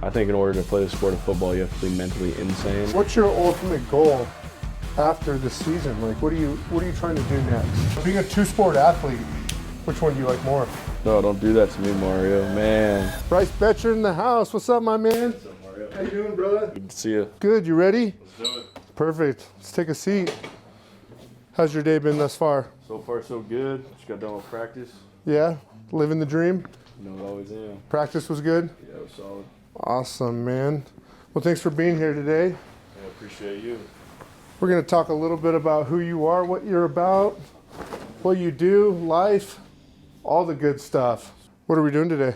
I think in order to play the sport of football, you have to be mentally insane. What's your ultimate goal after the season? Like, what are you trying to do next? Being a two-sport athlete, which one do you like more? No, don't do that to me, Mario. Man. Bryce Boettcher in the house. What's up, my man? What's up, Mario? How you doing, brother? Good to see you. Good. You ready? Let's do it. Perfect. Let's take a seat. How's your day been thus far? So far, so good. Just got done with practice. Yeah? Living the dream? You know, it always am. Practice was good? Yeah, it was solid. Awesome, man. Well, thanks for being here today. I appreciate you. We're going to talk a little bit about who you are, what you're about, what you do, life, all the good stuff. What are we doing today?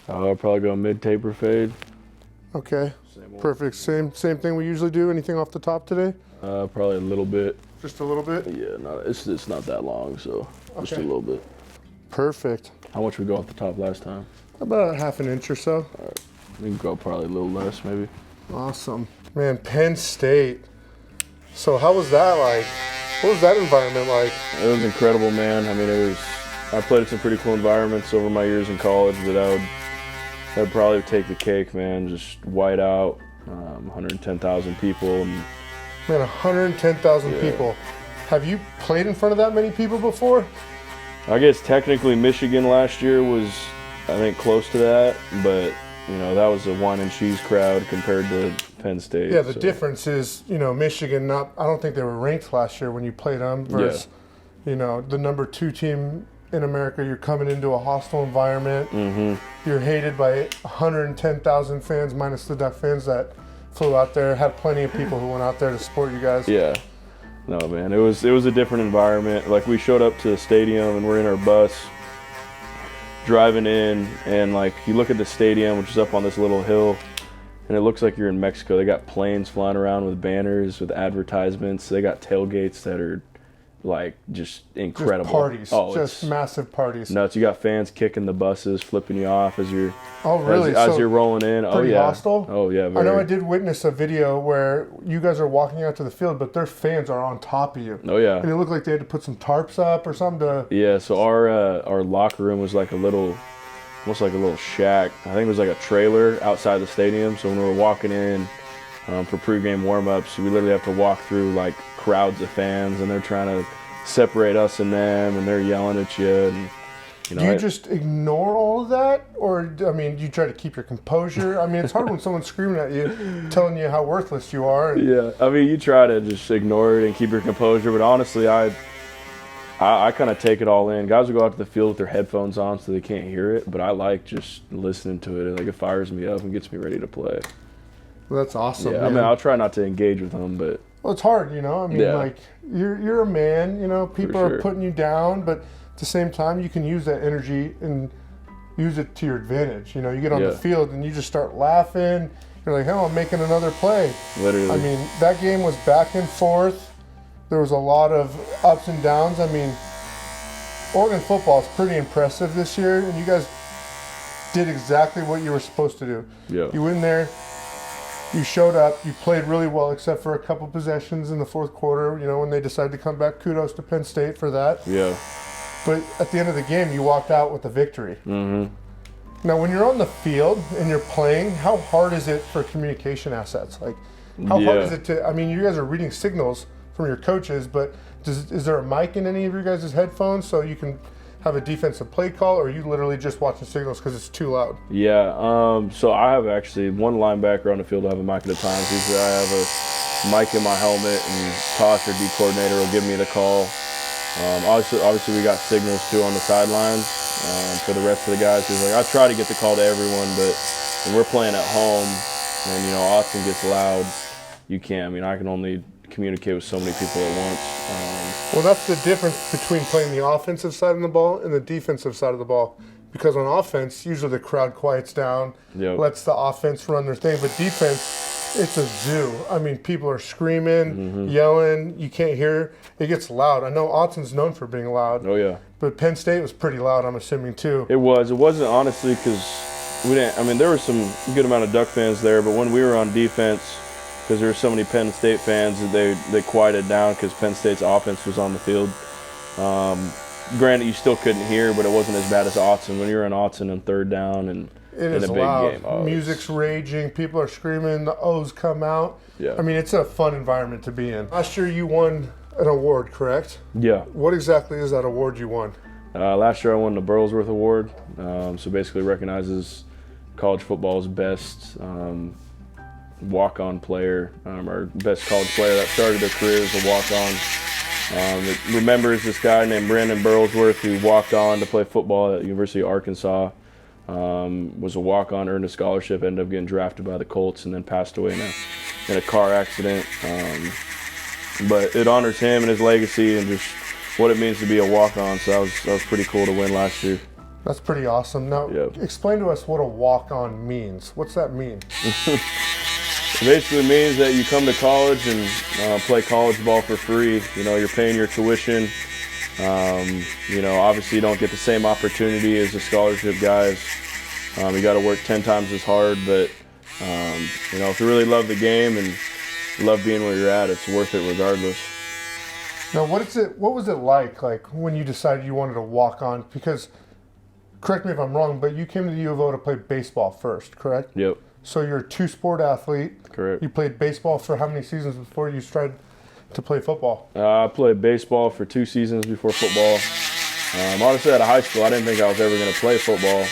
I'll probably go mid-taper fade. Okay. Same one. Perfect. Same thing we usually do. Anything off the top today? Probably a little bit. Just a little bit? Yeah, it's not that long, so just a Okay. little bit. Perfect. How much we go off the top last time? About half an inch or so. All right. We can go probably a little less, maybe. Awesome. Man, Penn State. So how was that like? What was that environment like? It was incredible, man. I mean, I played in some pretty cool environments over my years in college, but I'd probably take the cake, man. Just whiteout, 110,000 people. And Man, 110,000 Yeah. people. Have you played in front of that many people before? I guess technically Michigan last year was, I think, close to that, but you know, that was a wine and cheese crowd compared to Penn State. Yeah, the so. difference is, Michigan, I don't think they were ranked last year when you played them versus, the number 2 team in America. You're coming into a hostile environment. Mm-hmm. You're hated by 110,000 fans minus the Duck fans that flew out there. Had plenty of people who went out there to support you guys. Yeah. No, man, it was a different environment. Like, we showed up to the stadium and we're in our bus driving in, and like, you look at the stadium, which is up on this little hill, and it looks like you're in Mexico. They got planes flying around with banners, with advertisements. They got tailgates that are like just incredible. Just parties. Oh, Just massive parties. nuts. You got fans kicking the buses, flipping you off as you're Oh, really? as So you're rolling in. Oh pretty yeah. hostile? Oh yeah. I Very. know I did witness a video where you guys are walking out to the field, but their fans are on top of you. Oh yeah. And it looked like they had to put some tarps up or something to... Yeah, so our locker room was like almost like a little shack. I think it was like a trailer outside the stadium. So when we were walking in for pregame warm-ups, we literally have to walk through like crowds of fans, and they're trying to separate us and them, and they're yelling at you. And Do you just ignore all of that? Or, I mean, do you try to keep your composure? I mean, it's hard when someone's screaming at you, telling you how worthless you are. And yeah, I mean, you try to just ignore it and keep your composure, but honestly, I kind of take it all in. Guys will go out to the field with their headphones on so they can't hear it, but I like just listening to it. Like, it fires me up and gets me ready to play. Well, that's awesome, Yeah, man. I mean, I'll try not to engage with them, but Well, it's hard, I mean, Yeah. like, you're a man, people sure. are putting you down, but at the same time, you can use that energy and use it to your advantage. You get on the Yeah. field and you just start laughing. You're like, hell, I'm making another play. literally. I mean, that game was back and forth. There was a lot of ups and downs. I mean, Oregon football is pretty impressive this year, and you guys did exactly what you were supposed to do. Yeah. You went in there, you showed up, you played really well except for a couple possessions in the fourth quarter, when they decided to come back. Kudos to Penn State for that. Yeah. But at the end of the game, you walked out with a victory. Mm-hmm. Now, when you're on the field and you're playing, how hard is it for communication assets? Like, how hard Yeah. is it to, I mean, you guys are reading signals from your coaches, but is there a mic in any of your guys' headphones so you can have a defensive play call, or are you literally just watching signals because it's too loud? Yeah. So I have actually one linebacker on the field. I have a mic at a time. Usually I have a mic in my helmet, and Tosh, our D coordinator, will give me the call. Obviously we got signals too on the sidelines for the rest of the guys. Cause I try to get the call to everyone, but when we're playing at home and Austin gets loud, you can't. I mean, I can only communicate with so many people at once. Well, that's the difference between playing the offensive side of the ball and the defensive side of the ball. Because on offense, usually the crowd quiets down, Yep. lets the offense run their thing. But defense, it's a zoo. I mean, people are screaming, yelling. You can't hear. It gets loud. I know Autzon's known for being loud. Oh yeah. But Penn State was pretty loud, I'm assuming, too. It wasn't honestly because we didn't. I mean, there were some good amount of Duck fans there, but when we were on defense, because there were so many Penn State fans, they quieted down because Penn State's offense was on the field. Granted, you still couldn't hear, but it wasn't as bad as Autzen. When you were in Autzen and third down, and It is in a big loud. game. Oh, Music's raging. People are screaming. The O's come out. Yeah. I mean, it's a fun environment to be in. Last year you won an award, correct? Yeah. What exactly is that award you won? Last year I won the Burlsworth Award. So basically recognizes college football's best walk-on player, or best college player that started their career as a walk-on. It remembers this guy named Brandon Burlsworth who walked on to play football at the University of Arkansas. Was a walk-on, earned a scholarship, ended up getting drafted by the Colts, and then passed away in a car accident. But it honors him and his legacy and just what it means to be a walk-on. So that was pretty cool to win last year. That's pretty awesome. Now, explain to us what a walk-on means. What's that mean? It basically means that you come to college and play college ball for free. You know, you're paying your tuition. You know, obviously you don't get the same opportunity as the scholarship guys. You got to work 10 times as hard, but you know, if you really love the game and love being where you're at, it's worth it regardless. Now, what was it like when you decided you wanted to walk on? Because, correct me if I'm wrong, but you came to the U of O to play baseball first, correct? Yep. So you're a two-sport athlete. Correct. You played baseball for how many seasons before you started to play football? I played baseball for 2 seasons before football. Honestly, out of high school, I didn't think I was ever going to play football.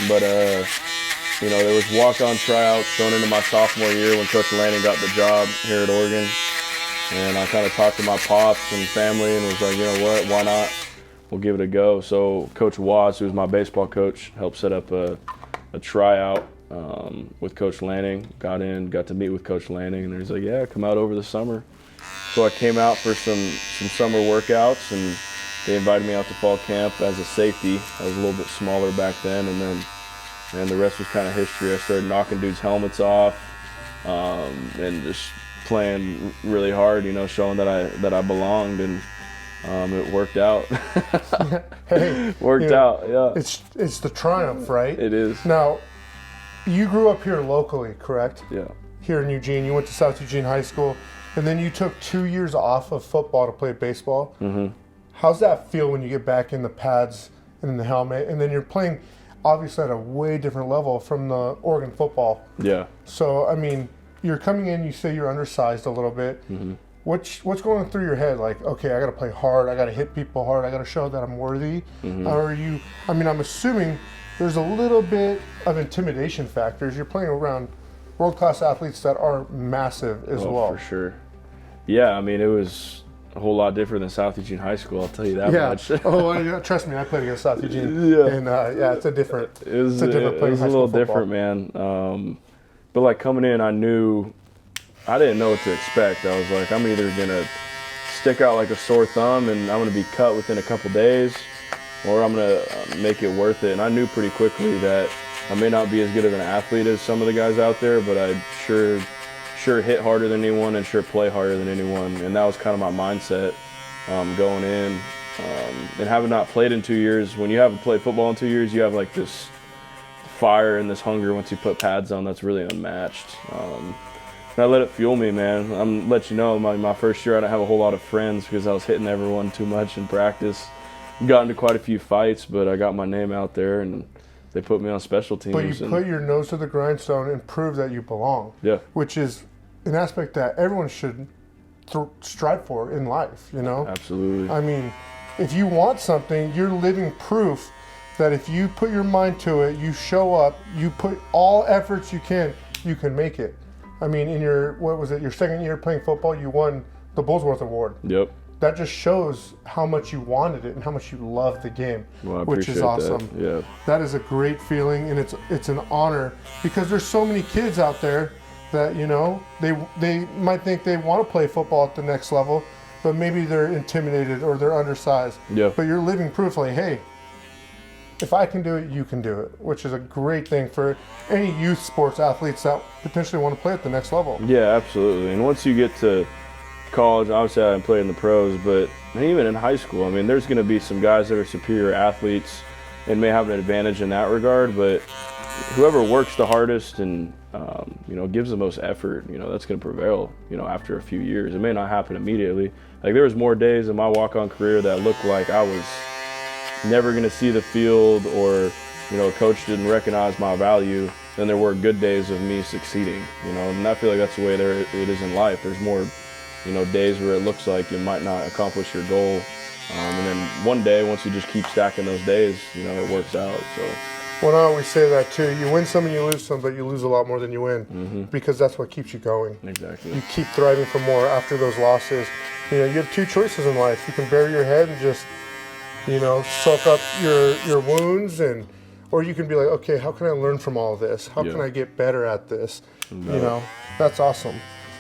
But, you know, there was walk-on tryouts going into my sophomore year when Coach Lanning got the job here at Oregon. And I kind of talked to my pops and family and was like, you know what, why not? We'll give it a go. So Coach Watts, who was my baseball coach, helped set up a tryout with Coach Lanning. Got to meet with Coach Lanning, and he's like, yeah, come out over the summer. So I came out for some summer workouts, and they invited me out to fall camp as a safety. I was a little bit smaller back then, and the rest was kind of history. I started knocking dudes' helmets off, and just playing really hard, you know, showing that I belonged, and it worked out. Hey, worked out, yeah. It's the triumph, right? It is. Now, you grew up here locally, correct? Yeah. Here in Eugene. You went to South Eugene High School, and then you took 2 years off of football to play baseball. Mm-hmm. How's that feel when you get back in the pads and in the helmet, and then you're playing obviously at a way different level from the Oregon football? Yeah. So, I mean, you're coming in, you say you're undersized a little bit. Mm-hmm. What's going through your head? Like, okay, I got to play hard. I got to hit people hard. I got to show that I'm worthy. Mm-hmm. Or are you? I mean, I'm assuming there's a little bit of intimidation factors. You're playing around world-class athletes that are massive as well. For sure. Yeah, I mean, it was a whole lot different than South Eugene High School. I'll tell you that much. Yeah. Trust me, I played against South Eugene. Yeah. And it's a different. It was a little different, man. But like coming in, I didn't know what to expect. I was like, I'm either gonna stick out like a sore thumb and I'm gonna be cut within a couple days, or I'm gonna make it worth it. And I knew pretty quickly that I may not be as good of an athlete as some of the guys out there, but I sure hit harder than anyone and sure play harder than anyone. And that was kind of my mindset going in. And having not played in 2 years, when you haven't played football in 2 years, you have like this fire and this hunger once you put pads on that's really unmatched. And I let it fuel me, man. I'm let you know, my first year I didn't have a whole lot of friends because I was hitting everyone too much in practice. Got into quite a few fights, but I got my name out there and they put me on special teams. But you put your nose to the grindstone and prove that you belong. Yeah. Which is an aspect that everyone should strive for in life, you know? Absolutely. I mean, if you want something, you're living proof that if you put your mind to it, you show up, you put all efforts you can make it. I mean, in your second year playing football, you won the Burlsworth Award. Yep. That just shows how much you wanted it and how much you love the game, which is awesome. That. Yeah. That is a great feeling, and it's an honor because there's so many kids out there that, you know, they might think they want to play football at the next level, but maybe they're intimidated or they're undersized. Yeah. But you're living proof like, hey, if I can do it, you can do it, which is a great thing for any youth sports athletes that potentially want to play at the next level. Yeah, absolutely. And once you get to college, obviously I didn't play in the pros, but even in high school, I mean, there's going to be some guys that are superior athletes and may have an advantage in that regard, but whoever works the hardest and you know, gives the most effort, you know, that's going to prevail, you know, after a few years. It may not happen immediately. Like there was more days in my walk-on career that looked like I was never going to see the field or a coach didn't recognize my value, then there were good days of me succeeding, and I feel like that's the way it is in life. There's more, days where it looks like you might not accomplish your goal. And then one day, once you just keep stacking those days, it works out. So. Well, I always say that too. You win some and you lose some, but you lose a lot more than you win because that's what keeps you going. Exactly. You keep thriving for more after those losses. You have two choices in life. You can bury your head and just, soak up your wounds, or you can be like, okay, how can I learn from all of this? How can I get better at this? That's awesome.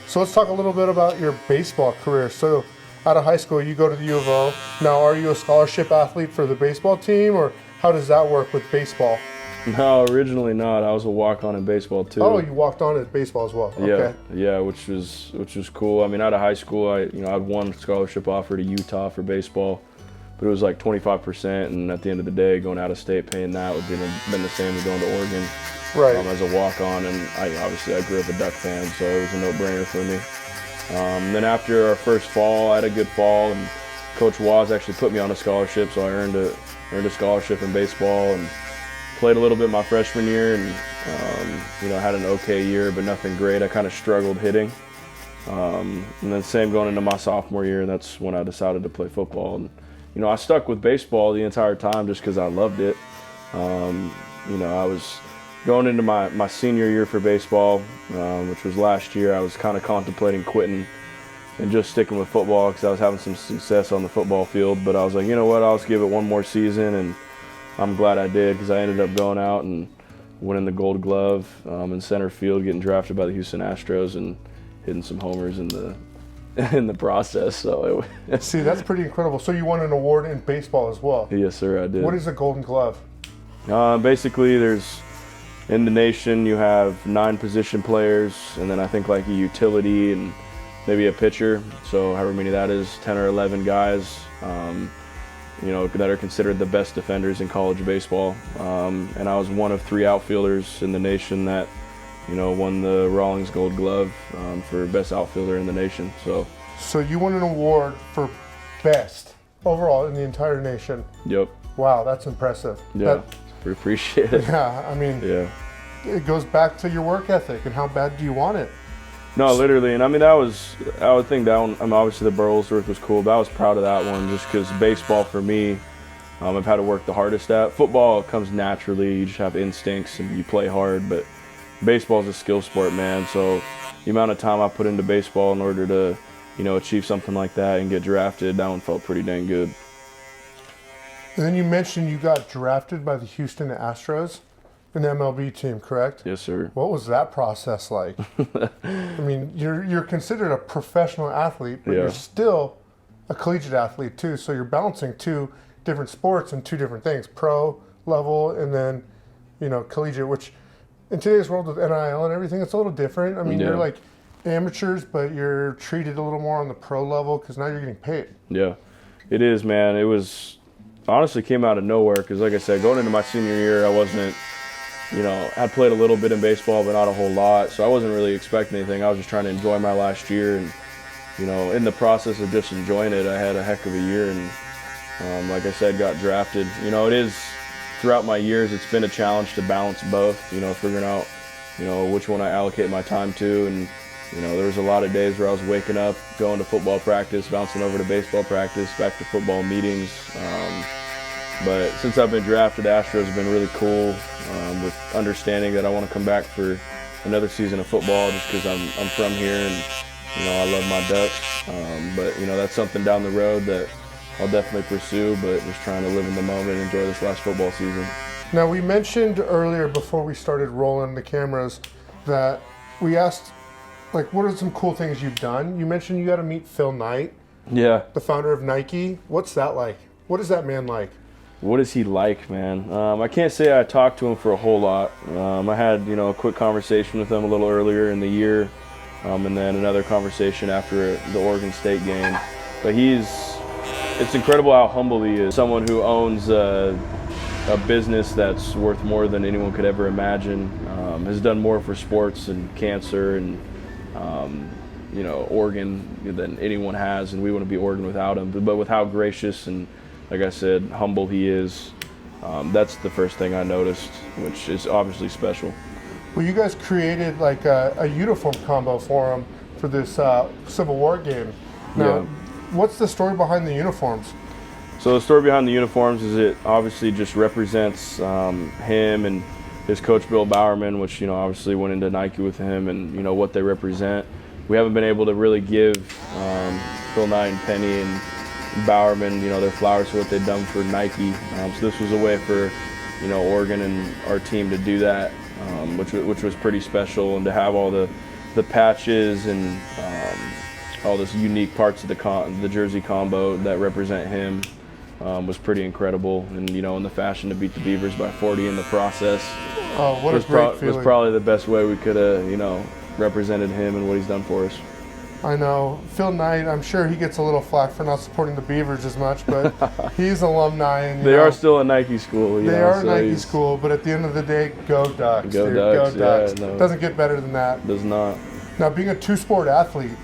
So let's talk a little bit about your baseball career. So out of high school, you go to the U of O. Now, are you a scholarship athlete for the baseball team, or how does that work with baseball? No, originally not. I was a walk-on in baseball too. Oh, you walked on at baseball as well. Okay. Yeah, which was cool. I mean, out of high school, I had one scholarship offer to Utah for baseball, but it was like 25%, and at the end of the day, going out of state paying that would have been the same as going to Oregon. Right. As a walk-on, and I grew up a Duck fan, so it was a no-brainer for me. Then after our first fall, I had a good fall, and Coach Waz actually put me on a scholarship, so I earned a scholarship in baseball and played a little bit my freshman year, and had an okay year, but nothing great. I kind of struggled hitting, and then same going into my sophomore year, and that's when I decided to play football. And I stuck with baseball the entire time just because I loved it. I was going into my senior year for baseball, which was last year. I was kind of contemplating quitting and just sticking with football because I was having some success on the football field. But I was like, you know what, I'll just give it one more season, and I'm glad I did because I ended up going out and winning the Gold Glove in center field, getting drafted by the Houston Astros, and hitting some homers in the process. So see, that's pretty incredible. So you won an award in baseball as well? Yes, sir, I did. What is a Golden Glove? Basically, in the nation, you have 9 position players, and then I think like a utility and maybe a pitcher. So however many that is, 10 or 11 guys, that are considered the best defenders in college baseball. And I was one of 3 outfielders in the nation that, won the Rawlings Gold Glove for best outfielder in the nation. So you won an award for best overall in the entire nation. Yep. Wow, that's impressive. Yeah. We appreciate it. Yeah, I mean, it goes back to your work ethic and how bad do you want it. No, literally, and I mean I would think that one. I mean, obviously the Burlesworth was cool, but I was proud of that one just because baseball for me, I've had to work the hardest at. Football comes naturally; you just have instincts and you play hard. But baseball is a skill sport, man. So the amount of time I put into baseball in order to, achieve something like that and get drafted, that one felt pretty dang good. And then you mentioned you got drafted by the Houston Astros, an MLB team, correct? Yes, sir. What was that process like? I mean, you're considered a professional athlete, but you're still a collegiate athlete too. So you're balancing 2 different sports and 2 different things: pro level and then, collegiate. Which in today's world with NIL and everything, it's a little different. I mean, you're like amateurs, but you're treated a little more on the pro level because now you're getting paid. Yeah, it is, man. It was. Honestly came out of nowhere because, like I said, going into my senior year, I wasn't, I'd played a little bit in baseball, but not a whole lot, so I wasn't really expecting anything. I was just trying to enjoy my last year, and, in the process of just enjoying it, I had a heck of a year, and like I said, got drafted. It is, throughout my years, it's been a challenge to balance both, figuring out, which one I allocate my time to, and, there was a lot of days where I was waking up, going to football practice, bouncing over to baseball practice, back to football meetings. But since I've been drafted, Astros have been really cool with understanding that I want to come back for another season of football just because I'm from here and, I love my Ducks. But, that's something down the road that I'll definitely pursue, but just trying to live in the moment and enjoy this last football season. Now, we mentioned earlier before we started rolling the cameras that we asked, what are some cool things you've done? You mentioned you got to meet Phil Knight, the founder of Nike. What's that like? What is that man like? What is he like, man? I can't say I talked to him for a whole lot. I had, a quick conversation with him a little earlier in the year, and then another conversation after the Oregon State game. But it's incredible how humble he is. Someone who owns a business that's worth more than anyone could ever imagine, has done more for sports and cancer and Oregon than anyone has, and we wouldn't be Oregon without him. But with how gracious and, like I said, humble he is, That's the first thing I noticed, which is obviously special. Well, you guys created like a uniform combo for him for this Civil War game. Now, what's the story behind the uniforms? So the story behind the uniforms is it obviously just represents him and his coach Bill Bowerman, which obviously went into Nike with him, and what they represent. We haven't been able to really give Phil Knight and Penny and Bowerman, their flowers for what they've done for Nike. So this was a way for Oregon and our team to do that, which was pretty special, and to have all the patches and all this unique parts of the jersey combo that represent him. Was pretty incredible, and in the fashion to beat the Beavers by 40 in the process. Oh, what a great feeling! Was probably the best way we could have represented him and what he's done for us. I know Phil Knight. I'm sure he gets a little flack for not supporting the Beavers as much, but he's alumni, and they are still a Nike school. They are a Nike school, but at the end of the day, go Ducks! Go Ducks! Go Ducks! Yeah, no, it doesn't get better than that. Does not. Now, being a two-sport athlete,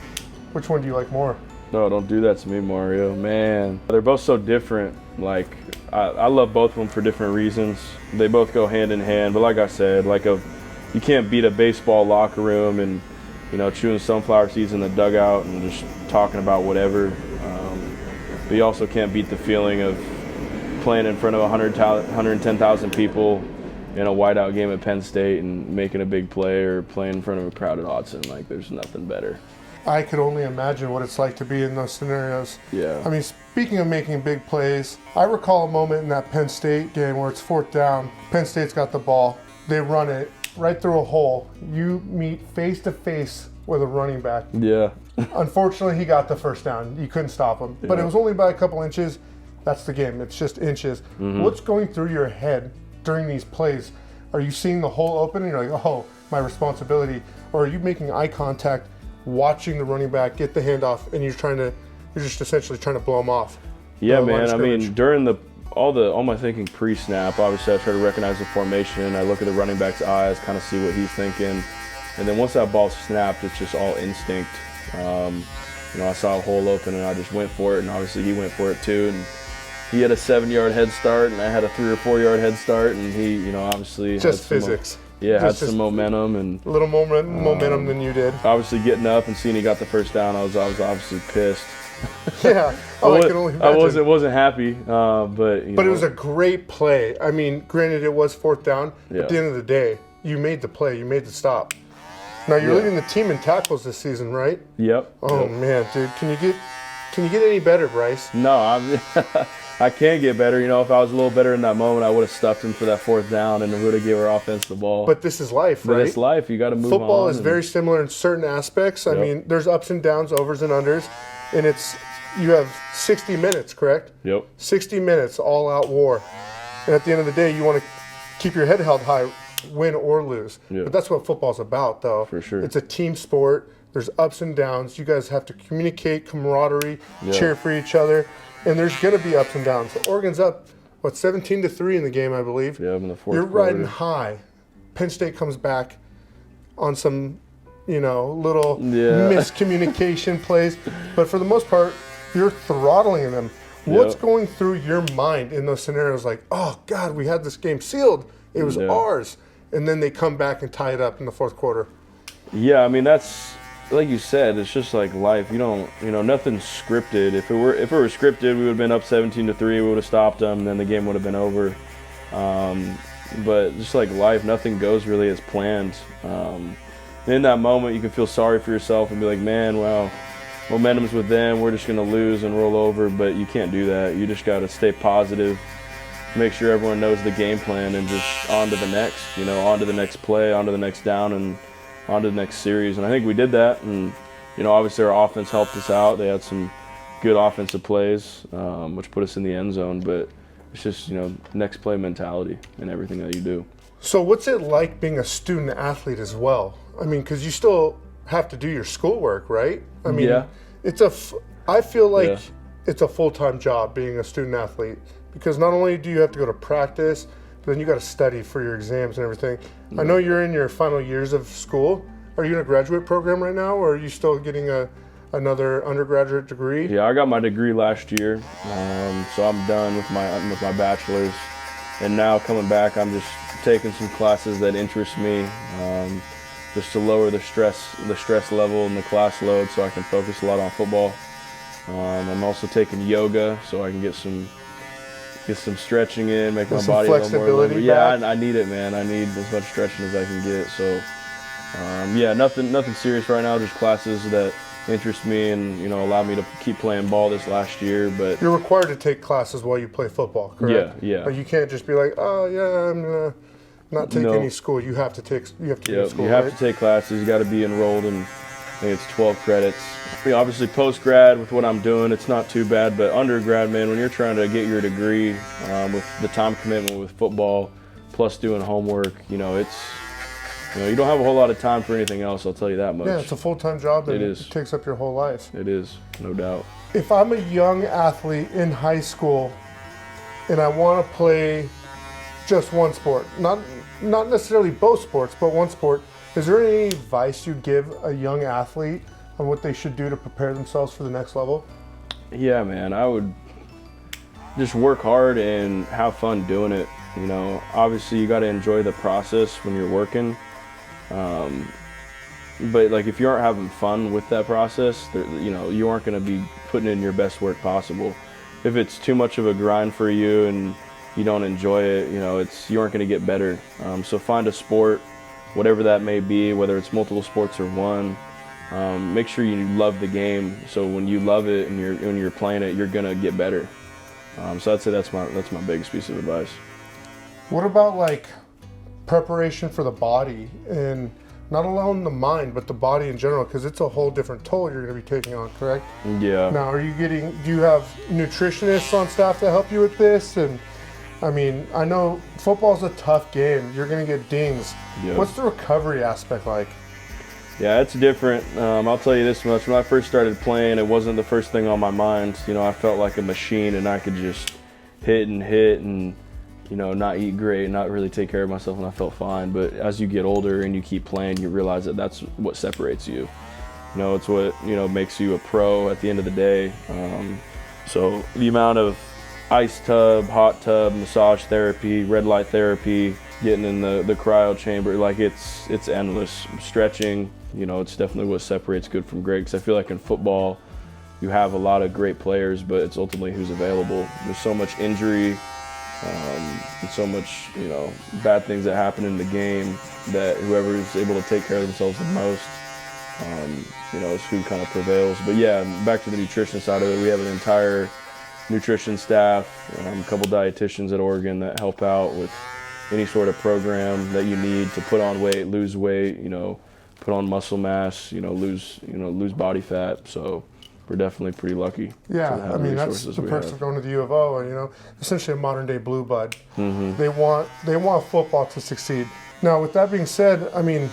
which one do you like more? No, don't do that to me, Mario. Man, they're both so different. Like, I love both of them for different reasons. They both go hand in hand. But like I said, you can't beat a baseball locker room and, chewing sunflower seeds in the dugout and just talking about whatever. But you also can't beat the feeling of playing in front of 110,000 people in a whiteout game at Penn State and making a big play, or playing in front of a crowd at Autzen. There's nothing better. I could only imagine what it's like to be in those scenarios. Yeah. I mean, speaking of making big plays, I recall a moment in that Penn State game where it's 4th down. Penn State's got the ball. They run it right through a hole. You meet face to face with a running back. Yeah. Unfortunately, he got the first down. You couldn't stop him. But it was only by a couple inches. That's the game. It's just inches. Mm-hmm. What's going through your head during these plays? Are you seeing the hole open and you're like, oh, my responsibility? Or are you making eye contact, watching the running back get the handoff, and you're just essentially trying to blow him off? Yeah, man. I mean, during all my thinking pre-snap, obviously I try to recognize the formation. I look at the running back's eyes, kind of see what he's thinking, and then once that ball's snapped, it's just all instinct. I saw a hole open and I just went for it, and obviously he went for it too. And he had a 7-yard head start, and I had a 3 or 4 yard head start, and he, obviously just physics. Had some momentum, and a little momentum than you did. Obviously, getting up and seeing he got the first down, I was obviously pissed. Yeah, I can only imagine. I wasn't happy, but it was a great play. I mean, granted, it was 4th down. Yeah. At the end of the day, you made the play, you made the stop. Now you're leading the team in tackles this season, right? Yep. Oh man, dude, can you get any better, Bryce? No, I can't get better. If I was a little better in that moment, I would have stuffed him for that 4th down and would have gave our offense the ball. But this is life, right? But it's life. You got to move on. Football is very similar in certain aspects. I mean, there's ups and downs, overs and unders, and you have 60 minutes, correct? Yep. 60 minutes, all-out war. And at the end of the day, you want to keep your head held high, win or lose. Yep. But that's what football's about, though. For sure. It's a team sport. There's ups and downs. You guys have to communicate, camaraderie, cheer for each other. And there's going to be ups and downs. So Oregon's up, 17-3 in the game, I believe. Yeah, in the 4th You're quarter. riding high. Penn State comes back on some, little miscommunication plays. But for the most part, you're throttling them. What's going through your mind in those scenarios? Like, oh, God, we had this game sealed. It was ours. And then they come back and tie it up in the 4th quarter. Yeah, I mean, that's, like you said, it's just like life. Nothing's scripted. If it were scripted, we would have been up 17-3. We would have stopped them, and then the game would have been over. But just like life, nothing goes really as planned. In that moment, you can feel sorry for yourself and be like, man, wow, momentum's with them. We're just going to lose and roll over. But you can't do that. You just got to stay positive, make sure everyone knows the game plan, and just on to the next, on to the next play, on to the next down, and on to the next series. And I think we did that. And, obviously our offense helped us out. They had some good offensive plays, which put us in the end zone. But it's just, next play mentality in everything that you do. So what's it like being a student athlete as well? I mean, because you still have to do your schoolwork, right? I mean, I feel like it's a full-time job being a student athlete, because not only do you have to go to practice, but then you got to study for your exams and everything. I know you're in your final years of school. Are you in a graduate program right now, or are you still getting another undergraduate degree? Yeah, I got my degree last year, so I'm done with my bachelor's. And now coming back, I'm just taking some classes that interest me, just to lower the stress level and the class load, so I can focus a lot on football. I'm also taking yoga, so I can get some stretching in, make my body a little more limber. Yeah, I need it, man. I need as much stretching as I can get. So, yeah, nothing serious right now. Just classes that interest me and allow me to keep playing ball this last year. But you're required to take classes while you play football, correct? Yeah. But you can't just be like, oh yeah, I'm not taking any school. You have to take. You have to go to school. You have to take classes. You got to be enrolled in. I think it's 12 credits. Obviously, post-grad with what I'm doing, it's not too bad. But undergrad, man, when you're trying to get your degree with the time commitment with football, plus doing homework, it's you don't have a whole lot of time for anything else. I'll tell you that much. Yeah, it's a full-time job. And it is. It takes up your whole life. It is, no doubt. If I'm a young athlete in high school, and I want to play just one sport, not necessarily both sports, but one sport. Is there any advice you'd give a young athlete on what they should do to prepare themselves for the next level? Yeah, man, I would just work hard and have fun doing it. Obviously you got to enjoy the process when you're working. But like if you aren't having fun with that process, you aren't going to be putting in your best work possible. If it's too much of a grind for you and you don't enjoy it, you aren't going to get better. So find a sport, whatever that may be, whether it's multiple sports or one. Make sure you love the game. So when you love it and when you're playing it, you're gonna get better. So I'd say that's my biggest piece of advice. What about like preparation for the body, and not alone the mind, but the body in general, because it's a whole different toll you're gonna be taking on, correct? Yeah. Now, do you have nutritionists on staff to help you with this? And I mean, I know football's a tough game. You're going to get dings. Yep. What's the recovery aspect like? Yeah, it's different. I'll tell you this much. When I first started playing, it wasn't the first thing on my mind. I felt like a machine, and I could just hit and not eat great, not really take care of myself, and I felt fine. But as you get older and you keep playing, you realize that that's what separates you. It's what, makes you a pro at the end of the day. So the amount of ice tub, hot tub, massage therapy, red light therapy, getting in the cryo chamber, like it's endless. Stretching, it's definitely what separates good from great, because I feel like in football you have a lot of great players, but it's ultimately who's available. There's so much injury and so much bad things that happen in the game that whoever is able to take care of themselves the most is who kind of prevails. But yeah, back to the nutrition side of it, we have an entire nutrition staff, a couple dietitians at Oregon that help out with any sort of program that you need to put on weight, lose weight, put on muscle mass, lose body fat. So we're definitely pretty lucky. Yeah, I mean, that's the perks of going to the U of O, essentially a modern day blue blood. Mm-hmm. They want football to succeed. Now, with that being said, I mean,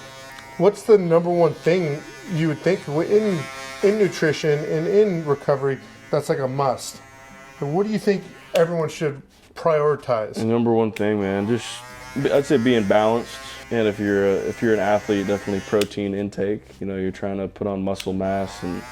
what's the number one thing you would think in nutrition and in recovery that's like a must? And what do you think everyone should prioritize? The number one thing, man, I'd say being balanced. And if you're an athlete, definitely protein intake. You're trying to put on muscle mass, and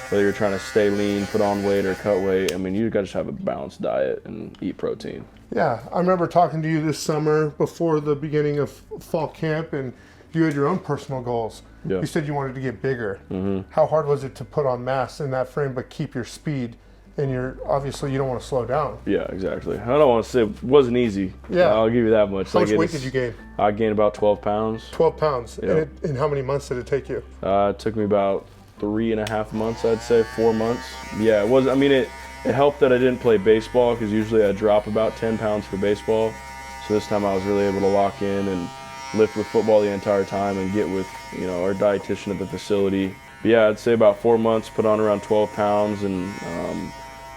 whether you're trying to stay lean, put on weight, or cut weight, I mean, you got to just have a balanced diet and eat protein. Yeah, I remember talking to you this summer before the beginning of fall camp, and you had your own personal goals. Yeah. You said you wanted to get bigger. Mm-hmm. How hard was it to put on mass in that frame but keep your speed? And obviously you don't want to slow down. Yeah, exactly. I don't want to say it wasn't easy. Yeah. I'll give you that much. How much weight did you gain? I gained about 12 pounds. 12 pounds. Yep. And how many months did it take you? It took me about 3.5 months, I'd say, 4 months. Yeah, it was. I mean, it helped that I didn't play baseball, because usually I drop about 10 pounds for baseball. So this time I was really able to lock in and lift with football the entire time and get with our dietitian at the facility. But yeah, I'd say about 4 months, put on around 12 pounds, and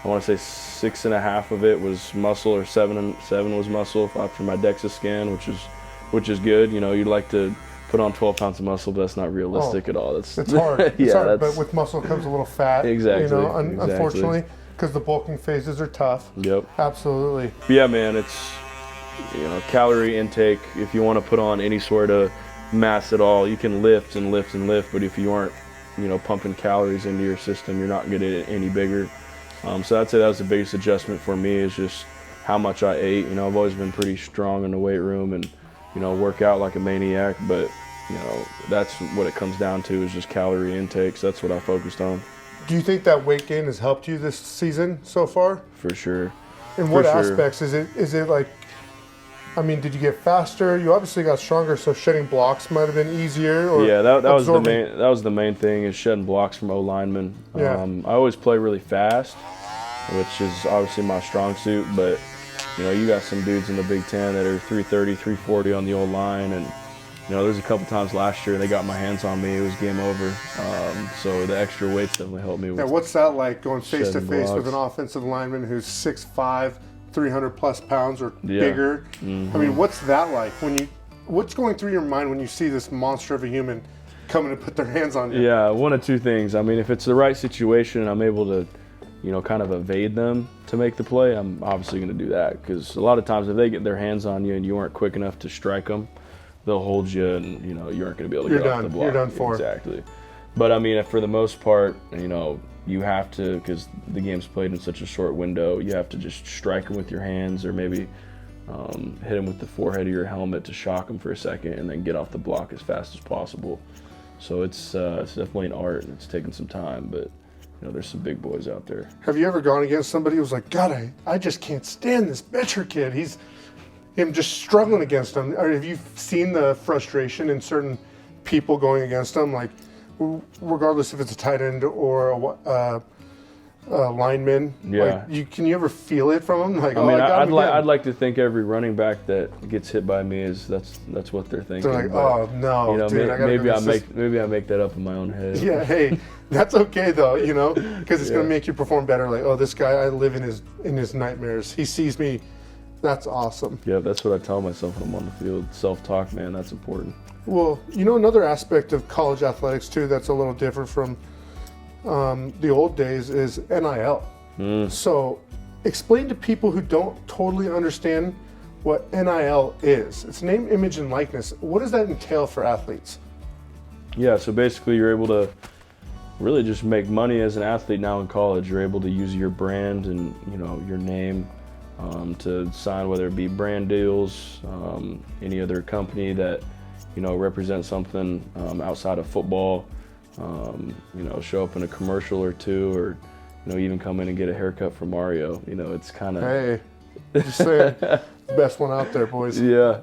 I want to say 6.5 of it was muscle, or seven was muscle after my DEXA scan, which is good. You'd like to put on 12 pounds of muscle, but that's not realistic at all. It's hard. It's hard, but with muscle comes a little fat. Exactly. Unfortunately, because the bulking phases are tough. Yep. Absolutely. But yeah, man, it's calorie intake. If you want to put on any sort of mass at all, you can lift and lift and lift, but if you aren't pumping calories into your system, you're not going to get any bigger. So I'd say that was the biggest adjustment for me, is just how much I ate. You know, I've always been pretty strong in the weight room and, you know, work out like a maniac, but, you know, that's what it comes down to is just calorie intake. So that's what I focused on. Do you think that weight gain has helped you this season so far? For sure. In what aspects? Is it like, I mean, did you get faster? You obviously got stronger, so shedding blocks might have been easier. Or yeah, that was the main thing is shedding blocks from O linemen. Yeah. I always play really fast, which is obviously my strong suit, but you know, you got some dudes in the Big Ten that are 330, 340 on the old line, and you know, there's a couple times last year they got my hands on me. It was game over. So the extra weights definitely helped me. With what's that like going face to face with an blocks. offensive lineman who's 6'5", 300 plus pounds or bigger? I mean, what's that like what's going through your mind when you see this monster of a human coming to put their hands on you? Yeah, one of two things. I mean, if it's the right situation and I'm able to, you know, kind of evade them to make the play, I'm obviously going to do that, because a lot of times if they get their hands on you and you aren't quick enough to strike them, they'll hold you and, you know, you aren't going to be able to get off the block. You're done for. Exactly. But I mean, for the most part, you know, you have to, because the game's played in such a short window, you have to just strike them with your hands or maybe hit them with the forehead of your helmet to shock them for a second and then get off the block as fast as possible. So it's definitely an art and it's taken some time, but you know, there's some big boys out there. Have you ever gone against somebody who was like, God, I just can't stand this Boettcher kid. Him just struggling against him. Or have you seen the frustration in certain people going against him? Like, regardless if it's a tight end or a lineman. Yeah. Like, can you ever feel it from them? Like, I mean, I'd like to think every running back that gets hit by me is that's what they're thinking. They're like, oh no, you know, dude, maybe I make that up in my own head. Yeah, hey, that's okay though, you know, because it's gonna make you perform better. Like, oh, this guy, I live in his nightmares. He sees me. That's awesome. Yeah, that's what I tell myself when I'm on the field. Self-talk, man, that's important. Well, you know, another aspect of college athletics too that's a little different from the old days is NIL. So explain to people who don't totally understand what NIL is. It's name, image, and likeness. What does that entail for athletes? Yeah, so basically you're able to really just make money as an athlete now in college. You're able to use your brand and, you know, your name to sign, whether it be brand deals, any other company that, you know, represents something outside of football. You know, show up in a commercial or two, or, you know, even come in and get a haircut from Mario. You know, it's kind of... Hey, just saying, best one out there, boys. Yeah,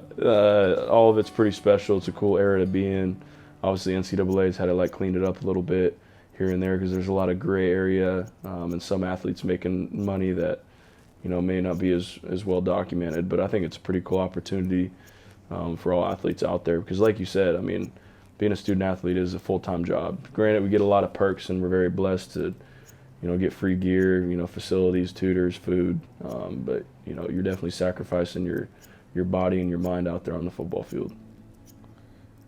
all of it's pretty special. It's a cool era to be in. Obviously, NCAA's had to like clean it up a little bit here and there because there's a lot of gray area and some athletes making money that, you know, may not be as well documented. But I think it's a pretty cool opportunity for all athletes out there because, like you said, I mean, being a student athlete is a full-time job. Granted, we get a lot of perks and we're very blessed to, you know, get free gear, you know, facilities, tutors, food. But, you know, you're definitely sacrificing your body and your mind out there on the football field.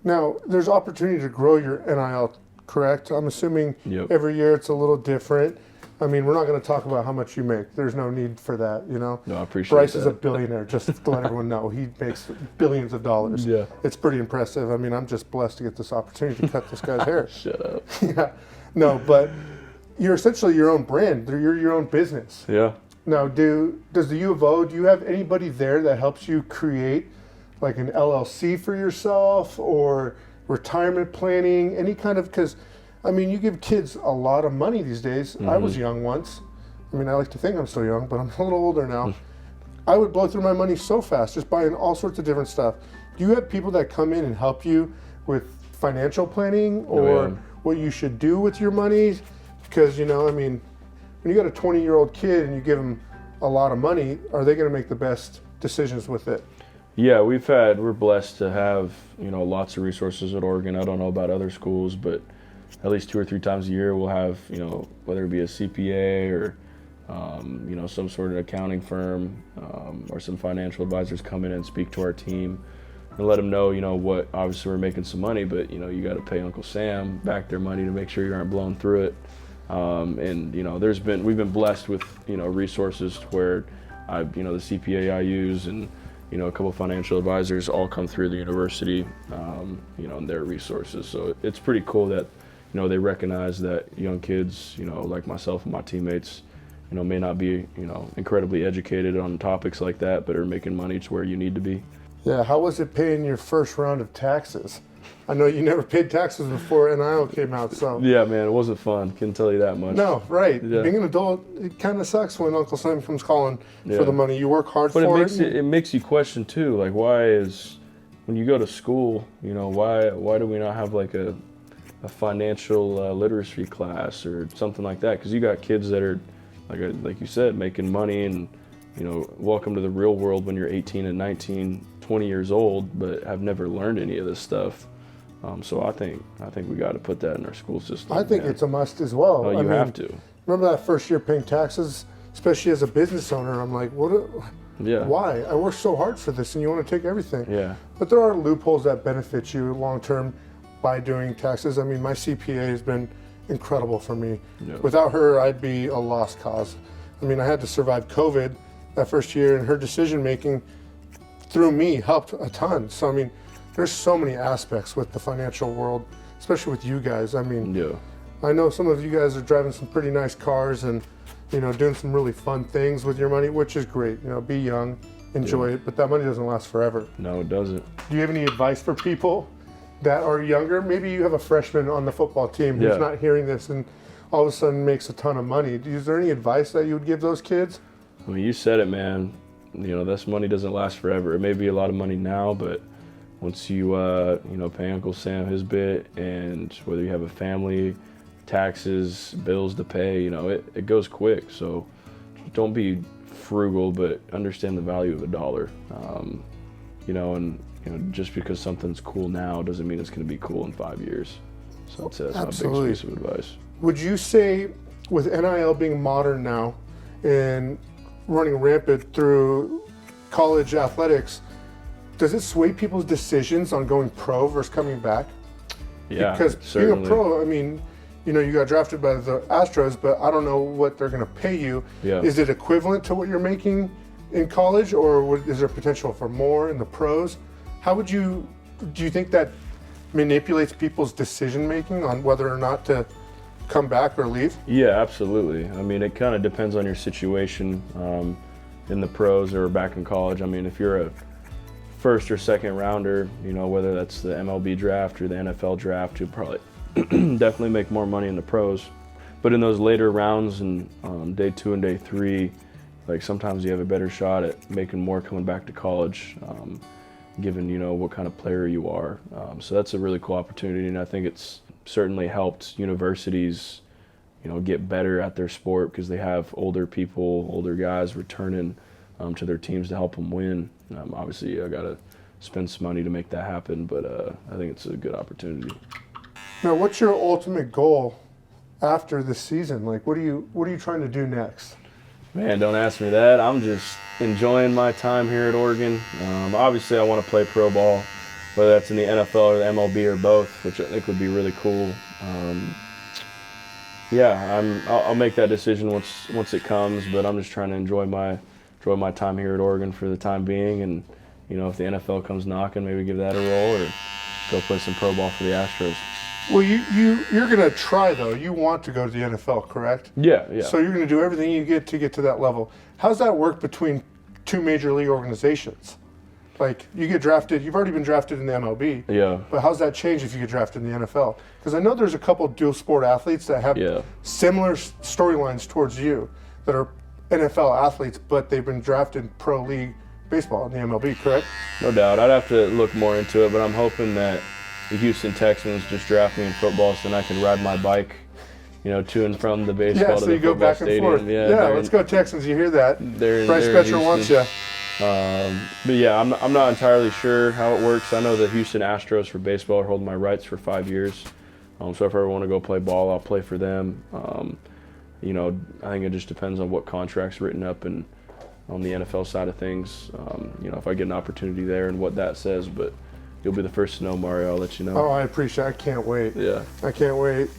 Now, there's opportunity to grow your NIL, correct? I'm assuming every year it's a little different. I mean, we're not going to talk about how much you make. There's no need for that, you know? No, I appreciate Bryce that. is a billionaire, just to let everyone know. He makes billions of dollars. Yeah. It's pretty impressive. I mean, I'm just blessed to get this opportunity to cut this guy's hair. Shut up. Yeah. No, but you're essentially your own brand. You're your own business. Yeah. Now, does the U of O, do you have anybody there that helps you create like an LLC for yourself or retirement planning, any kind of, because I mean, you give kids a lot of money these days. I was young once. I mean, I like to think I'm still young, but I'm a little older now. I would blow through my money so fast, just buying all sorts of different stuff. Do you have people that come in and help you with financial planning or what you should do with your money? Because, you know, I mean, when you got a 20-year-old kid and you give them a lot of money, are they going to make the best decisions with it? Yeah, we're blessed to have, you know, lots of resources at Oregon. I don't know about other schools, but at least 2 or 3 times a year we'll have, you know, whether it be a CPA or, you know, some sort of accounting firm or some financial advisors come in and speak to our team and let them know, you know, what, obviously we're making some money, but, you know, you got to pay Uncle Sam back their money to make sure you aren't blowing through it. And, you know, we've been blessed with, you know, resources to where you know, the CPA I use and, you know, a couple of financial advisors all come through the university, you know, and their resources. So it's pretty cool that, you know, they recognize that young kids, you know, like myself and my teammates, may not be, incredibly educated on topics like that, but are making money to where you need to be. Yeah, how was it paying your first round of taxes? I know you never paid taxes before NIL came out, so. Yeah, man, it wasn't fun. Can tell you that much. No, right. Yeah. Being an adult, it kind of sucks when Uncle Sam comes calling Yeah. for the money. You work hard But for it makes you question too, like when you go to school, why do we not have like a financial literacy class or something like that? Because you got kids that are, like you said, making money and, welcome to the real world when you're 18 and 19, 20 years old, but have never learned any of this stuff. So I think we got to put that in our school system. I think it's a must as well. Oh, you have to. Remember that first year paying taxes, especially as a business owner? I'm like, Yeah. why? I worked so hard for this, and you want to take everything. Yeah. But there are loopholes that benefit you long term by doing taxes. I mean, my CPA has been incredible for me. Yeah. Without her, I'd be a lost cause. I mean, I had to survive COVID that first year, and her decision making through me helped a ton. So I mean, there's so many aspects with the financial world, especially with you guys. I mean, Yeah. I know some of you guys are driving some pretty nice cars and, doing some really fun things with your money, which is great. Be young, enjoy it, but that money doesn't last forever. No, it doesn't. Do you have any advice for people that are younger? Maybe you have a freshman on the football team who's Yeah. not hearing this and all of a sudden makes a ton of money. Is there any advice that you would give those kids? I mean, you said it, man. This money doesn't last forever. It may be a lot of money now, but once you, pay Uncle Sam his bit, and whether you have a family, taxes, bills to pay, it goes quick. So don't be frugal, but understand the value of a dollar. Just because something's cool now doesn't mean it's going to be cool in 5 years. So that's my Absolutely. biggest piece of advice. Would you say, with NIL being modern now and running rampant through college athletics, does it sway people's decisions on going pro versus coming back? Yeah, Because certainly. being a pro, I mean, you got drafted by the Astros, but I don't know what they're going to pay you. Yeah. Is it equivalent to what you're making in college, or is there potential for more in the pros? Do you think that manipulates people's decision making on whether or not to come back or leave? Yeah, absolutely. I mean, it kind of depends on your situation in the pros or back in college. I mean, if you're a first or second rounder, whether that's the MLB draft or the NFL draft, you'll probably definitely make more money in the pros. But in those later rounds and day 2 and day 3, like sometimes you have a better shot at making more coming back to college, given what kind of player you are. So that's a really cool opportunity, and I think it's certainly helped universities get better at their sport because they have older guys returning to their teams to help them win. Obviously I gotta spend some money to make that happen, but I think it's a good opportunity. Now, what's your ultimate goal after this season? Like, what are you trying to do next? Man, don't ask me that. I'm just enjoying my time here at Oregon. Obviously, I want to play pro ball, whether that's in the NFL or the MLB or both, which I think would be really cool. I'll make that decision once it comes, but I'm just trying to enjoy my time here at Oregon for the time being, and if the NFL comes knocking, maybe give that a roll or go play some pro ball for the Astros. Well, you're gonna try though. You want to go to the NFL, correct? Yeah. So you're gonna do everything you get to that level. How's that work between two major league organizations? Like, you get drafted, you've already been drafted in the MLB. Yeah. But how's that change if you get drafted in the NFL? Because I know there's a couple dual sport athletes that have similar storylines towards you that are NFL athletes, but they've been drafted in pro league baseball in the MLB, correct? No doubt. I'd have to look more into it, but I'm hoping that the Houston Texans just draft me in football so then I can ride my bike, to and from the baseball Yeah, to so the you go football back and stadium. forth. Yeah, let's go Texans. You hear that? Bryce Boettcher wants you. But yeah, I'm not entirely sure how it works. I know the Houston Astros for baseball are holding my rights for 5 years. So if I ever want to go play ball, I'll play for them. I think it just depends on what contract's written up and on the NFL side of things. If I get an opportunity there and what that says, but you'll be the first to know, Mario. I'll let you know. Oh, I appreciate it. I can't wait. Yeah. I can't wait.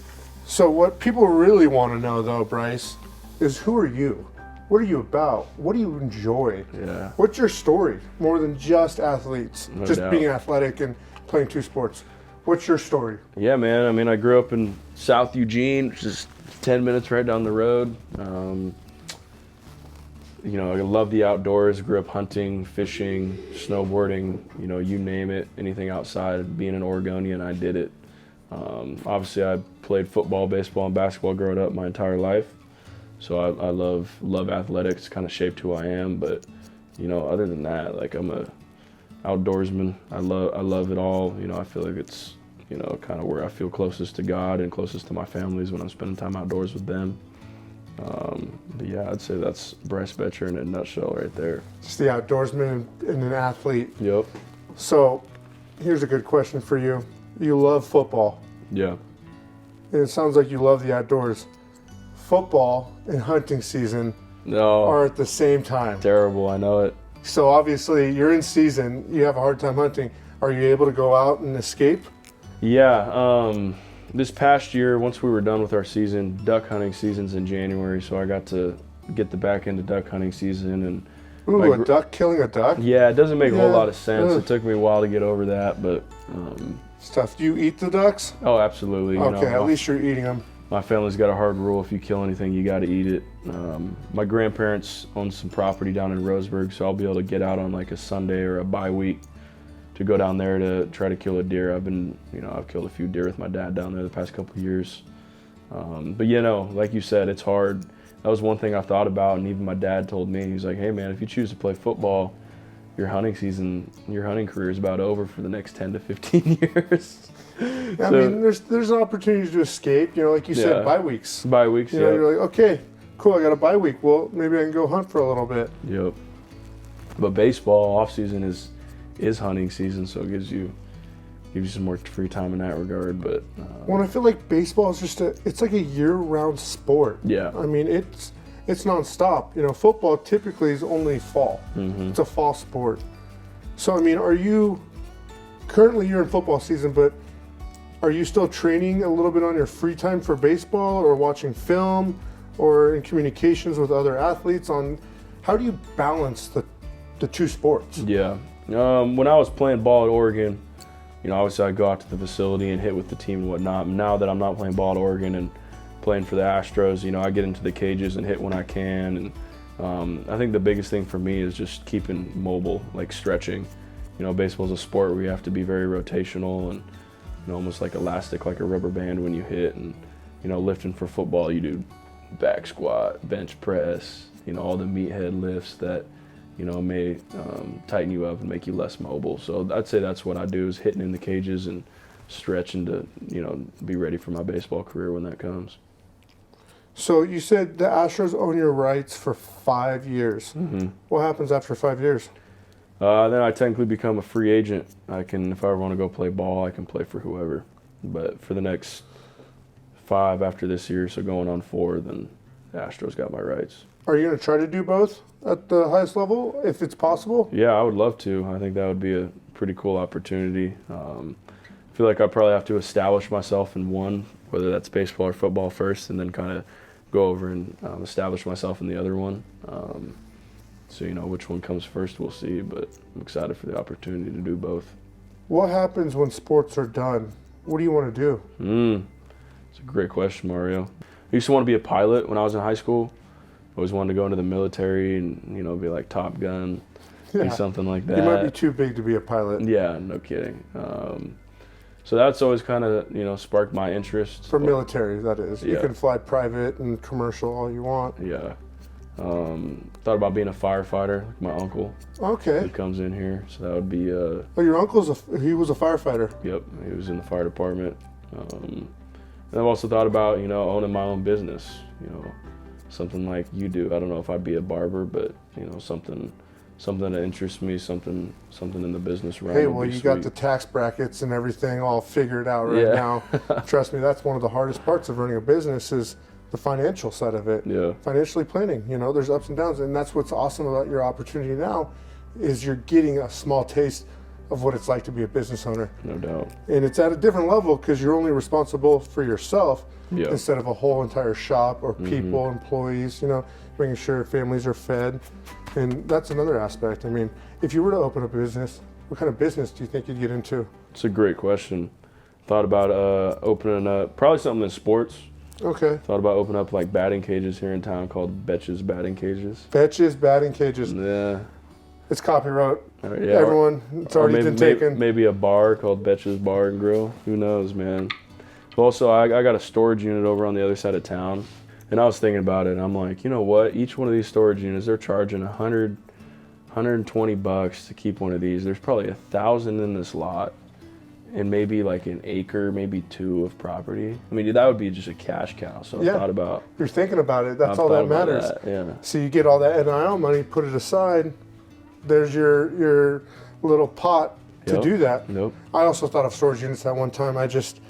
So what people really want to know, though, Bryce, is who are you? What are you about? What do you enjoy? Yeah. What's your story? More than just athletes, No just doubt. being athletic and playing two sports. What's your story? Yeah, man. I mean, I grew up in South Eugene, which is 10 minutes right down the road. you know, I love the outdoors. Grew up hunting, fishing, snowboarding, you know, you name it, anything outside. Being an Oregonian, I did it. Obviously, I played football, baseball, and basketball growing up my entire life. So I love athletics, kind of shaped who I am. But, you know, other than that, like, I'm a outdoorsman. I love it all. You know, I feel like it's, you know, kind of where I feel closest to God and closest to my families when I'm spending time outdoors with them. But yeah, I'd say that's Bryce Boettcher in a nutshell right there. Just the outdoorsman and an athlete. Yep. So here's a good question for you. You love football. Yeah. And it sounds like you love the outdoors. Football and hunting season No. are at the same time. Terrible, I know it. So obviously you're in season, you have a hard time hunting. Are you able to go out and escape? Yeah, this past year, once we were done with our season, duck hunting season's in January, so I got to get the back into duck hunting season. And Ooh, a duck killing a duck? yeah, it doesn't make a whole Yeah. lot of sense. Ugh. It tough me a while to get over that, but It's tough. Do you eat the ducks? oh, absolutely. You Okay, know, at least you're eating them. my family's got a hard rule: if you kill anything, you got to eat it. My grandparents own some property down in Roseburg, so I'll be able to get out on like a Sunday or a bye week to go down there to try to kill a deer. I've killed a few deer with my dad down there the past couple of years. But you know, like you said, it's hard. That was one thing I thought about, and even my dad told me, he's like, hey man, if you choose to play football, your hunting career is about over for the next 10 to 15 years. I mean, there's an opportunity to escape, you know, like you said, Yeah. bye weeks. Bye weeks, You know, yeah. you're like, okay, cool, I got a bye week. Well, maybe I can go hunt for a little bit. Yep. But baseball off season is hunting season, so it gives you some more free time in that regard. But Well, I feel like baseball is it's like a year-round sport. yeah, I mean, it's nonstop. You know, football typically is only fall. mm-hmm. It's a fall sport. So, I mean, currently you're in football season, but are you still training a little bit on your free time for baseball or watching film or in communications with other athletes on how do you balance the two sports? Yeah. When I was playing ball at Oregon, you know, obviously I'd go out to the facility and hit with the team and whatnot. Now that I'm not playing ball at Oregon and playing for the Astros, you know, I get into the cages and hit when I can. And I think the biggest thing for me is just keeping mobile, like stretching. You know, baseball's a sport where you have to be very rotational and, you know, almost like elastic, like a rubber band when you hit. And, you know, lifting for football, you do back squat, bench press, you know, all the meathead lifts that, you know, may tighten you up and make you less mobile. So I'd say that's what I do, is hitting in the cages and stretching to, you know, be ready for my baseball career when that comes. So you said the Astros own your rights for 5 years. Mm-hmm. What happens after 5 years? Then I technically become a free agent. If I ever want to go play ball, I can play for whoever. But for the next 5 after this year, so going on 4, then the Astros got my rights. Are you going to try to do both at the highest level if it's possible? Yeah, I would love to. I think that would be a pretty cool opportunity. I feel like I probably have to establish myself in one, whether that's baseball or football first, and then kind of go over and establish myself in the other one. So, you know, which one comes first, we'll see, but I'm excited for the opportunity to do both. What happens when sports are done? What do you want to do? It's a great question, Mario. I used to want to be a pilot when I was in high school. I always wanted to go into the military and, you know, be like Top Gun, do something like that. You might be too big to be a pilot. Yeah, no kidding. So that's always kind of, you know, sparked my interest. For military, that is. You Yeah. can fly private and commercial all you want. Yeah. Thought about being a firefighter, like my uncle. Okay. He comes in here, so that would be, Oh, your uncle's he was a firefighter. yep, he was in the fire department. And I've also thought about, you know, owning my own business, you know, something like you do. I don't know if I'd be a barber, but, you know, something that interests me, something in the business realm. Hey, would well, be you got the sweet. tax brackets and everything all figured out right Yeah. now. Trust me, that's one of the hardest parts of running a business is the financial side of it. Yeah. Financially planning, you know, there's ups and downs, and that's what's awesome about your opportunity now is you're getting a small taste of what it's like to be a business owner. No doubt. And it's at a different level because you're only responsible for yourself Yeah. instead of a whole entire shop or people, employees, you know, making sure families are fed. And that's another aspect. I mean, if you were to open a business, what kind of business do you think you'd get into? It's a great question. Thought about opening up probably something in sports. Okay. Thought about opening up like batting cages here in town called Boettcher's Batting Cages. Boettcher's Batting Cages. Yeah. It's copyright. Yeah. Everyone, it's already been taken. Maybe a bar called Boettcher's Bar and Grill. Who knows, man? Also, I got a storage unit over on the other side of town, and I was thinking about it, and I'm like, you know what? Each one of these storage units, they're charging $120 to keep one of these. There's probably 1,000 in this lot, and maybe like an acre, maybe 2 of property. I mean, that would be just a cash cow. So I thought about. You're thinking about it. That's all that matters. Yeah. So you get all that NIL money, put it aside. There's your little pot to do that. Nope. I also thought of storage units at one time. I just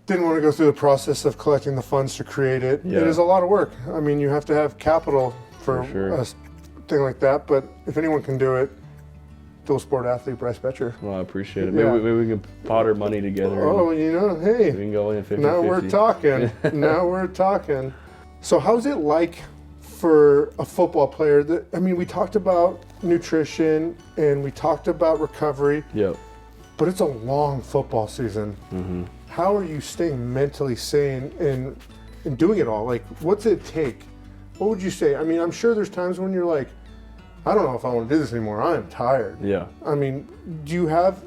didn't want to go through the process of collecting the funds to create it. Yeah. It is a lot of work. I mean, you have to have capital for sure. a thing like that. But if anyone can do it, dual sport athlete Bryce Boettcher. Well, I appreciate it. Maybe we can pot our money together. Oh, you know, hey. We can go in 50-50. Now we're talking. Now we're talking. So how's it like for a football player? We talked about nutrition and we talked about recovery. Yep. But it's a long football season. Mm-hmm. How are you staying mentally sane and doing it all? Like, what's it take? What would you say? I mean, I'm sure there's times when you're like, I don't know if I want to do this anymore. I am tired. Yeah. I mean, do you have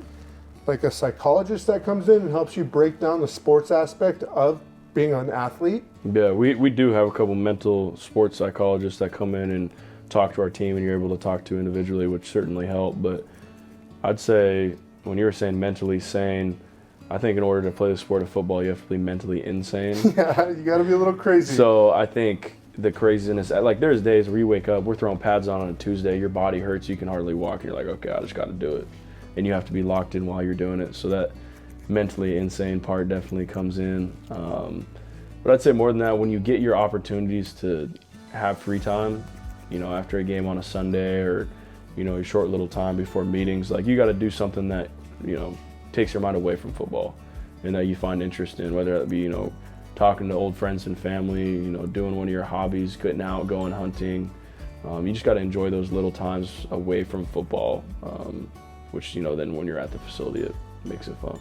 like a psychologist that comes in and helps you break down the sports aspect of being an athlete? Yeah, we do have a couple mental sports psychologists that come in and talk to our team, and you're able to talk to individually, which certainly help. But I'd say when you were saying mentally sane, I think in order to play the sport of football, you have to be mentally insane. Yeah, you got to be a little crazy. So I think the craziness, like there's days where you wake up, we're throwing pads on a Tuesday, your body hurts, you can hardly walk, and you're like, okay, I just got to do it. And you have to be locked in while you're doing it. So that mentally insane part definitely comes in. But I'd say more than that, when you get your opportunities to have free time, after a game on a Sunday or, your short little time before meetings, like you got to do something that, takes your mind away from football and that you find interest in, whether that be, talking to old friends and family, doing one of your hobbies, getting out, going hunting. You just got to enjoy those little times away from football, which, then when you're at the facility, it makes it fun.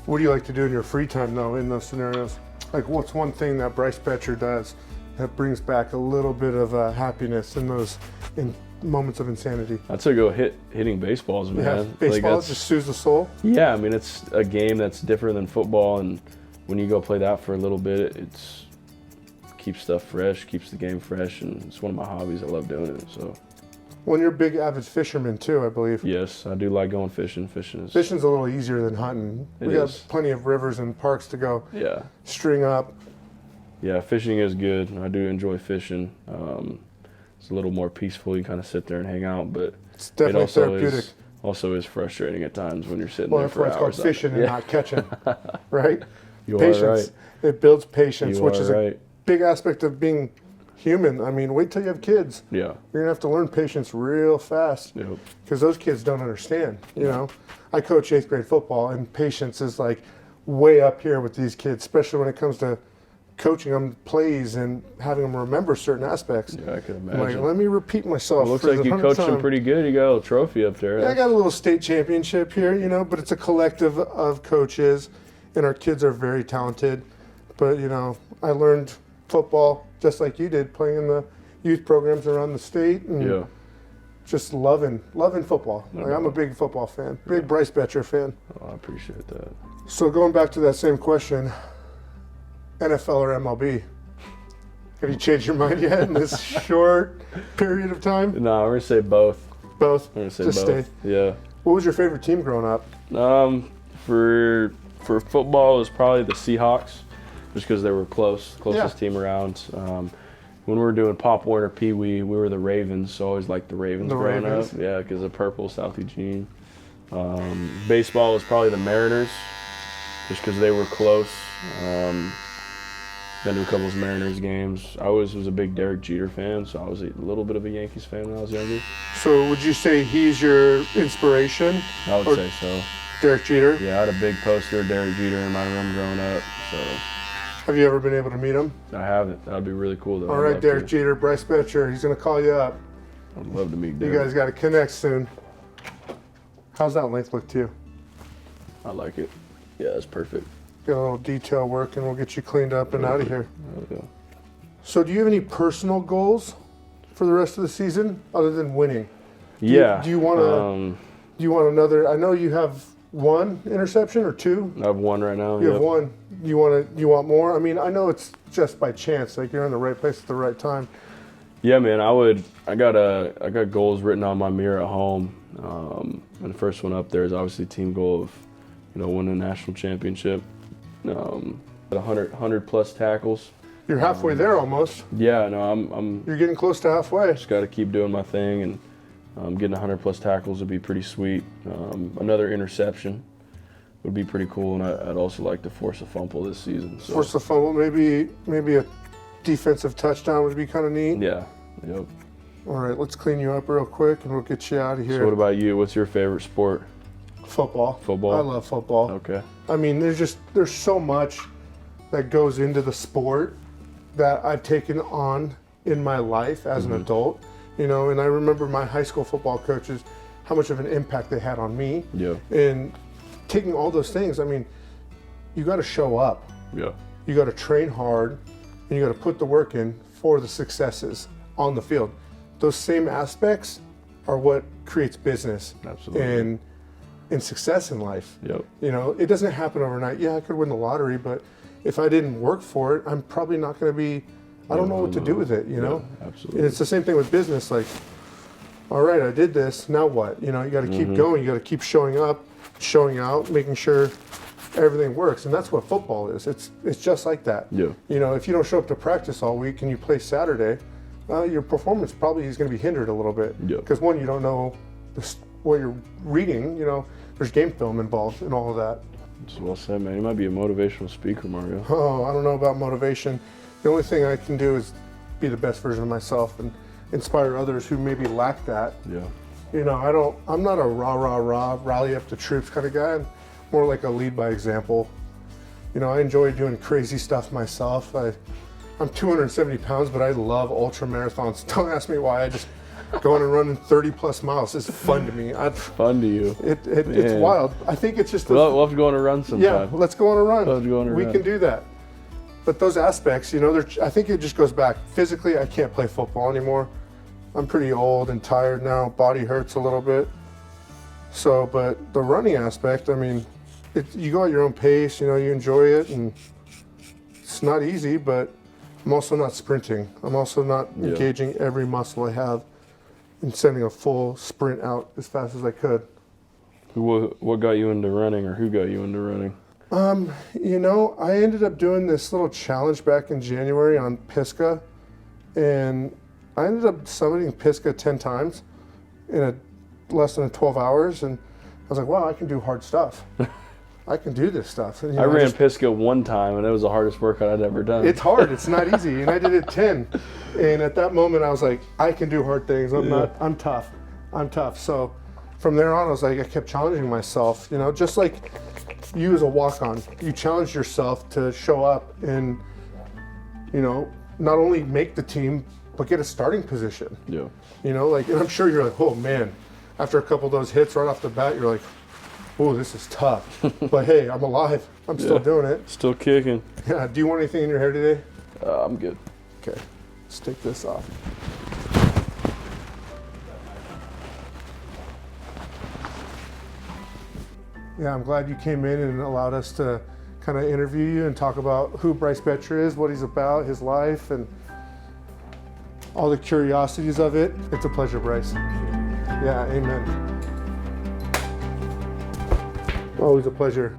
What do you like to do in your free time, though, in those scenarios? Like, what's one thing that Bryce Boettcher does that brings back a little bit of happiness in those moments of insanity? I'd say go hitting baseballs, man. Yeah, baseball just soothes the soul? Yeah, I mean, it's a game that's different than football, and when you go play that for a little bit, it's keeps stuff fresh, keeps the game fresh, and it's one of my hobbies. I love doing it. So. Well, you're a big avid fisherman too, I believe. Yes, I do like going fishing. Fishing's a little easier than hunting. We got plenty of rivers and parks to go. Yeah. String up. Yeah, fishing is good. I do enjoy fishing. It's a little more peaceful. You kind of sit there and hang out, but it's definitely therapeutic. Also is frustrating at times when you're sitting there for hours. Well, that's why it's called fishing and not catching, right? You patience. are right. It builds patience, which is right. a big aspect of being human. I mean, wait till you have kids. Yeah. You're going to have to learn patience real fast. Yep. Because those kids don't understand, you know. I coach 8th grade football, and patience is like way up here with these kids, especially when it comes to coaching them plays and having them remember certain aspects. Yeah, I can imagine. Like, let me repeat myself. It looks like you coached them pretty good. You got a little trophy up there. Yeah, I got a little state championship here, you know, but it's a collective of coaches, and our kids are very talented. But, you know, I learned football just like you did, playing in the youth programs around the state, and just loving football. Like, I'm a big football fan, big Bryce Boettcher fan. Oh, I appreciate that. So going back to that same question, NFL or MLB? Have you changed your mind yet in this short period of time? No, we're gonna say both. Both. We're gonna say just both. Stay. Yeah. What was your favorite team growing up? For football, it was probably the Seahawks, just because they were closest team around. When we were doing Pop Warner Pee Wee, we were the Ravens, so I always liked the Ravens growing up. Yeah, because of purple, South Eugene. Baseball was probably the Mariners, just because they were close. Been to a couple of Mariners games. I always was a big Derek Jeter fan, so I was a little bit of a Yankees fan when I was younger. So would you say he's your inspiration? I would say so. Derek Jeter? Yeah, I had a big poster of Derek Jeter in my room growing up. So. Have you ever been able to meet him? I haven't. That'd be really cool, though. All right, Derek Jeter, Bryce Boettcher, he's going to call you up. I'd love to meet Derek. You guys got to connect soon. How's that length look to you? I like it. Yeah, that's perfect. Get a little detail work and we'll get you cleaned up and out of here. Yeah. So do you have any personal goals for the rest of the season other than winning? Do you want to? Do you want another? I know you have one interception or two. I have one right now. You have one. You want more? I mean, I know it's just by chance. Like you're in the right place at the right time. Yeah, man. I got goals written on my mirror at home. And the first one up there is obviously team goal of, winning a national championship. 100 plus tackles. You're halfway there almost. Yeah, no, I'm. You're getting close to halfway. Just got to keep doing my thing, and getting 100 plus tackles would be pretty sweet. Another interception would be pretty cool, and I'd also like to force a fumble this season. So. Force a fumble, maybe a defensive touchdown would be kind of neat. Yeah. Yep. All right, let's clean you up real quick, and we'll get you out of here. So what about you? What's your favorite sport? Football. Football? I love football. Okay. I mean, there's so much that goes into the sport that I've taken on in my life as an adult, and I remember my high school football coaches, how much of an impact they had on me. Yeah. And taking all those things, I mean, you got to show up. Yeah. You got to train hard, and you got to put the work in for the successes on the field. Those same aspects are what creates business. Absolutely. And success in life. Yep. It doesn't happen overnight. Yeah, I could win the lottery, but if I didn't work for it, I'm probably not going to be, I don't know what to do with it, Yeah, absolutely. And it's the same thing with business. Like, all right, I did this, now what? You got to keep going. You got to keep showing up, showing out, making sure everything works. And that's what football is. It's just like that. Yeah. If you don't show up to practice all week and you play Saturday, your performance probably is going to be hindered a little bit. Yeah. Because one, you don't know what you're reading, there's game film involved in all of that. That's well said, man. You might be a motivational speaker, Mario. Oh, I don't know about motivation. The only thing I can do is be the best version of myself and inspire others who maybe lack that. Yeah. I'm not a rah, rally up the troops kind of guy. I'm more like a lead by example. I enjoy doing crazy stuff myself. I'm 270 pounds, but I love ultra marathons. Don't ask me why. I just going and running 30 plus miles is fun to me. Fun to you. It's wild. I think it's just we'll have to go on a run sometime. Yeah, let's go on a run. Let's go on a run. We can do that. But those aspects, I think it just goes back. Physically, I can't play football anymore. I'm pretty old and tired now. Body hurts a little bit. So, but the running aspect, I mean, you go at your own pace, you enjoy it, and it's not easy, but I'm also not sprinting. I'm also not engaging every muscle I have and sending a full sprint out as fast as I could. What got you into running, or who got you into running? I ended up doing this little challenge back in January on Pisgah, and I ended up summiting Pisgah 10 times in less than 12 hours, and I was like, wow, I can do hard stuff. I can do this stuff. And, I ran Pisgah one time, and it was the hardest workout I'd ever done. It's hard. It's not easy. And I did it 10. And at that moment, I was like, I can do hard things. I'm tough. I'm tough. So from there on, I was like, I kept challenging myself, just like you as a walk-on. You challenge yourself to show up and, not only make the team, but get a starting position. Yeah. And I'm sure you're like, oh man, after a couple of those hits right off the bat, you're like, oh, this is tough. But hey, I'm alive. I'm still doing it. Still kicking. Yeah. Do you want anything in your hair today? I'm good. Okay. Let's take this off. Yeah, I'm glad you came in and allowed us to kind of interview you and talk about who Bryce Boettcher is, what he's about, his life, and all the curiosities of it. It's a pleasure, Bryce. Yeah, amen. Always a pleasure.